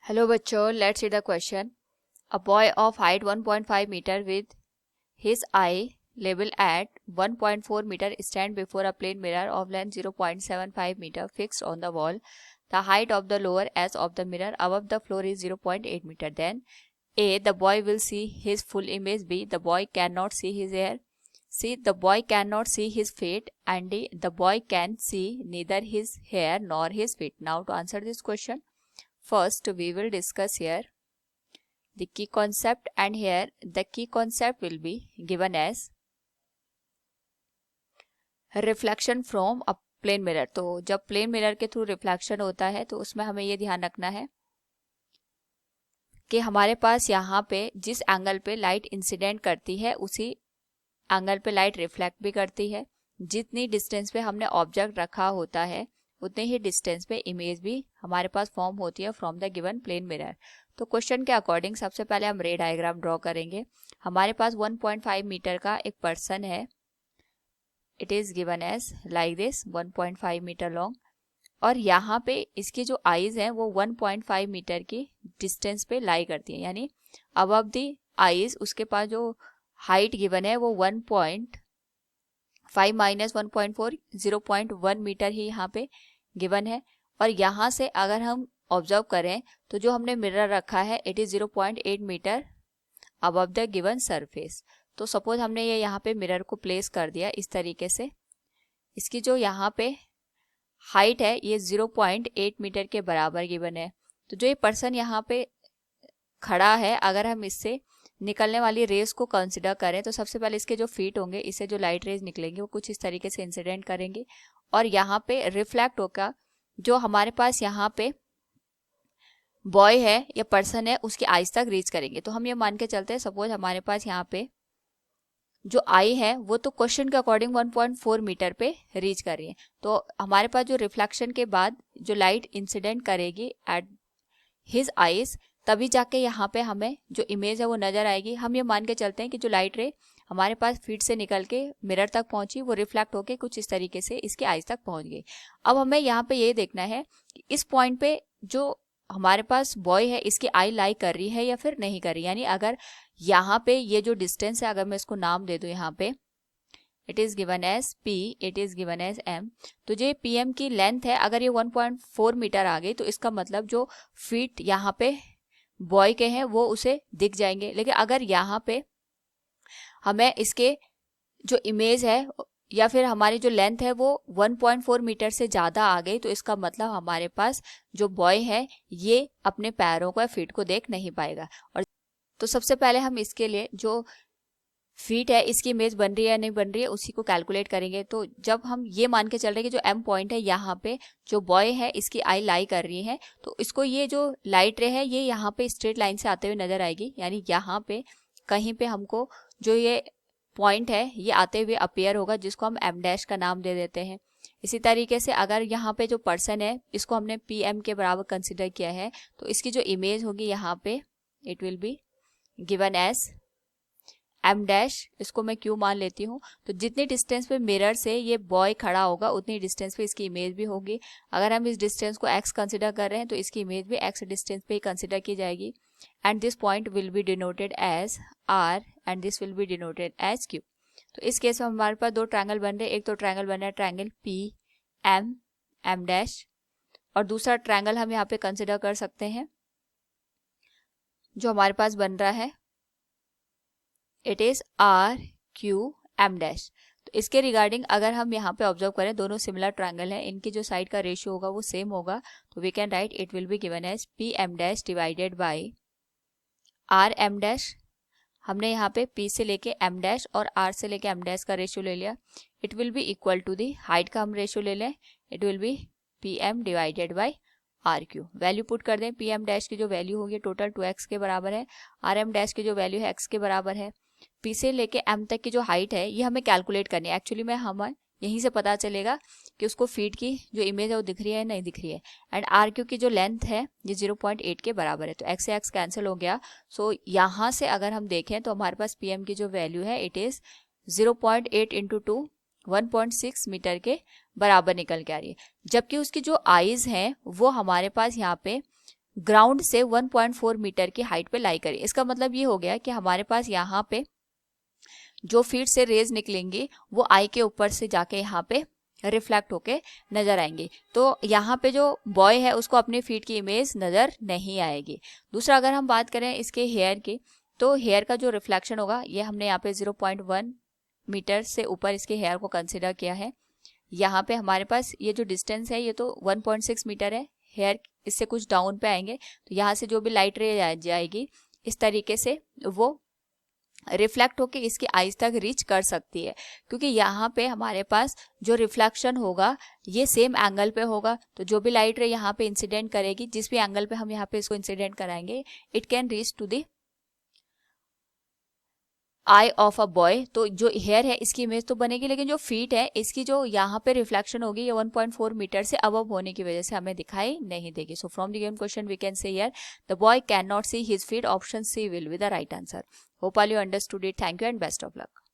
Hello बच्चों, let's see the question. A boy of height 1.5 metre with his eye level at 1.4 meter stand before a plane mirror of length 0.75 meter fixed on the wall. The height of the lower edge of the mirror above the floor is 0.8 meter. Then A. The boy will see his full image. B. The boy cannot see his hair. C. The boy cannot see his feet. And D. The boy can see neither his hair nor his feet. Now to answer this question, first we will discuss here the key concept, and here the key concept will be given as reflection from a plane mirror. तो जब plane mirror के through reflection होता है तो उसमें हमें ये ध्यान रखना है कि हमारे पास यहाँ पे जिस एंगल पे लाइट इंसिडेंट करती है उसी एंगल पे लाइट रिफ्लेक्ट भी करती है. जितनी डिस्टेंस पे हमने ऑब्जेक्ट रखा होता है उतने ही डिस्टेंस पे इमेज भी हमारे पास फॉर्म होती है from the given plane mirror. तो क्वेश्चन के अकॉर्डिंग सबसे पहले हम रे डायग्राम ड्रॉ करेंगे. हमारे पास 1.5 मीटर का एक पर्सन है. It is given as like this 1.5 metre long, और यहाँ पे इसकी जो आईज हैं वो 1.5 मीटर की डिस्टेंस पे लाई करती है, यानी अबव द आईज उसके पास जो हाइट गिवन है वो 1.5 माइनस 1.4 0.1 मीटर ही यहाँ पे गिवन है. और यहाँ से अगर हम ऑब्जर्व करें तो जो हमने मिरर रखा है it is 0.8 metre above the given surface. तो सपोज हमने ये यहाँ पे मिरर को प्लेस कर दिया इस तरीके से. इसकी जो यहाँ पे हाइट है ये 0.8 मीटर के बराबर गिवन है. तो जो ये पर्सन यहाँ पे खड़ा है, अगर हम इससे निकलने वाली रेस को कंसिडर करें तो सबसे पहले इसके जो फीट होंगे, इससे जो लाइट रेज निकलेंगे वो कुछ इस तरीके से इंसिडेंट करेंगे और यहाँ पे रिफ्लेक्ट होकर जो हमारे पास यहाँ पे बॉय है या पर्सन है उसकी आईज तक रीच करेंगे. तो हम ये मान के चलते हैं सपोज हमारे पास यहाँ पे जो आई है वो तो क्वेश्चन के अकॉर्डिंग 1.4 मीटर पे रीच कर रही है. तो हमारे पास जो रिफ्लेक्शन के बाद जो लाइट इंसिडेंट करेगी एट हिज आईज, तभी जाके यहाँ पे हमें जो इमेज है वो नजर आएगी. हम ये मान के चलते हैं कि जो लाइट रे हमारे पास फीट से निकल के मिरर तक पहुंची वो रिफ्लेक्ट होके कुछ इस तरीके से इसके आईज तक पहुंच गई. अब हमें यहाँ पे ये देखना है कि इस पॉइंट पे जो हमारे पास बॉय है इसकी आई लाई कर रही है या फिर नहीं कर रही. यानी अगर यहाँ पे ये जो डिस्टेंस है, अगर मैं इसको नाम दे दूं यहाँ पे, it is given as P, it is given as M. तो जो पीएम की लेंथ है अगर ये 1.4 मीटर आ गई तो इसका मतलब जो फीट यहाँ पे बॉय के हैं वो उसे दिख जाएंगे. लेकिन अगर यहाँ पे हमें इसके जो इमेज है या फिर हमारी जो लेंथ है वो 1.4 मीटर से ज़्यादा आ गई तो इसका मतलब हमारे पास जो बॉय है ये अपने पैरों को या फीट को देख नहीं पाएगा. और तो सबसे पहले हम इसके लिए जो फीट है इसकी इमेज बन रही है या नहीं बन रही है उसी को कैलकुलेट करेंगे. तो जब हम ये मान के चल रहे हैं कि जो एम पॉइंट है यहाँ पे जो बॉय है इसकी आई लाई कर रही है तो इसको ये जो लाइट रे है ये यहाँ पे स्ट्रेट लाइन से आते हुए नजर आएगी. यानी यहाँ पे कहीं पे हमको जो ये पॉइंट है ये आते हुए अपेयर होगा जिसको हम एम डैश का नाम दे देते हैं. इसी तरीके से अगर यहाँ पे जो पर्सन है इसको हमने पी एम के बराबर कंसिडर किया है तो इसकी जो इमेज होगी यहाँ पे it will be given as M dash. इसको मैं क्यू मान लेती हूँ. तो जितनी डिस्टेंस पे मिरर से ये बॉय खड़ा होगा उतनी डिस्टेंस पे इसकी इमेज भी होगी. अगर हम इस डिस्टेंस को एक्स कंसिडर कर रहे हैं तो इसकी इमेज भी एक्स डिस्टेंस पे ही कंसिडर की जाएगी. And this point will be denoted as R and this will be denoted as Q. तो इस केस में हमारे पास दो ट्रायंगल बन रहे हैं. एक तो ट्रायंगल बन रहा है triangle P M M dash, और दूसरा ट्रायंगल हम यहाँ पे कंसिडर कर सकते हैं जो हमारे पास बन रहा है it is R Q M dash. तो इसके रिगार्डिंग अगर हम यहाँ पे ऑब्जर्व करें दोनों सिमिलर ट्रायंगल हैं, इनकी जो साइड का रेशियो होगा वो सेम होगा. तो we can write it will be given as P M dash divided by R M dash. हमने यहाँ पे P से लेके M डैश और R से लेके M डैश का रेशियो ले लिया. It will be equal to the height का हम रेशियो ले लें, it will be PM divided by RQ. Value put कर दें. PM डैश की जो वैल्यू होगी टोटल 2x के बराबर है, RM डैश की जो वैल्यू है x के बराबर है. P से लेके M तक की जो हाइट है ये हमें कैलकुलेट करनी है. एक्चुअली में हमें यहीं से पता चलेगा कि उसको फीट की जो इमेज है वो दिख रही है नहीं दिख रही है. एंड RQ की जो लेंथ है ये 0.8 के बराबर है. तो x से x कैंसिल हो गया. सो यहाँ से अगर हम देखें तो हमारे पास PM की जो वैल्यू है इट इज 0.8 इंटू 2 1.6 मीटर के बराबर निकल के आ रही है. जबकि उसकी जो आईज हैं वो हमारे पास यहाँ पे ग्राउंड से 1.4 मीटर की हाइट पे लाई करें। इसका मतलब ये हो गया कि हमारे पास यहाँ पे जो फीड से रेज निकलेंगी वो आई के ऊपर से जाके यहाँ पे रिफ्लेक्ट होके नजर आएंगे। तो यहाँ पे जो बॉय है उसको अपने फीट की इमेज नजर नहीं आएगी। दूसरा, अगर हम बात करें इसके हेयर की, तो हेयर का जो रिफ्लेक्शन होगा, ये हमने यहाँ पे 0.1 मीटर से ऊपर इसके हेयर को कंसिडर किया है। यहाँ पे हमारे पास ये जो डिस्टेंस है ये तो 1.6 मीटर है, हेयर इससे कुछ डाउन पे आएंगे, तो यहाँ से जो भी लाइट रे जाएगी इस तरीके से वो रिफ्लेक्ट होके इसकी आईज तक रीच कर सकती है। क्योंकि यहाँ पे हमारे पास जो रिफ्लेक्शन होगा ये सेम एंगल पे होगा, तो जो भी लाइट रे यहाँ पे इंसिडेंट करेगी, जिस भी एंगल पे हम यहाँ पे इसको इंसिडेंट कराएंगे, it can reach to the eye of a boy. तो जो हेयर है इसकी इमेज तो बनेगी, लेकिन जो फीट है इसकी जो यहाँ पे रिफ्लेक्शन होगी ये 1.4 मीटर से अबव होने की वजह से हमें दिखाई नहीं देगी। So from the given question we can say here the boy can not see his feet, option C will be the right answer. Hope all you understood it. Thank you and best of luck.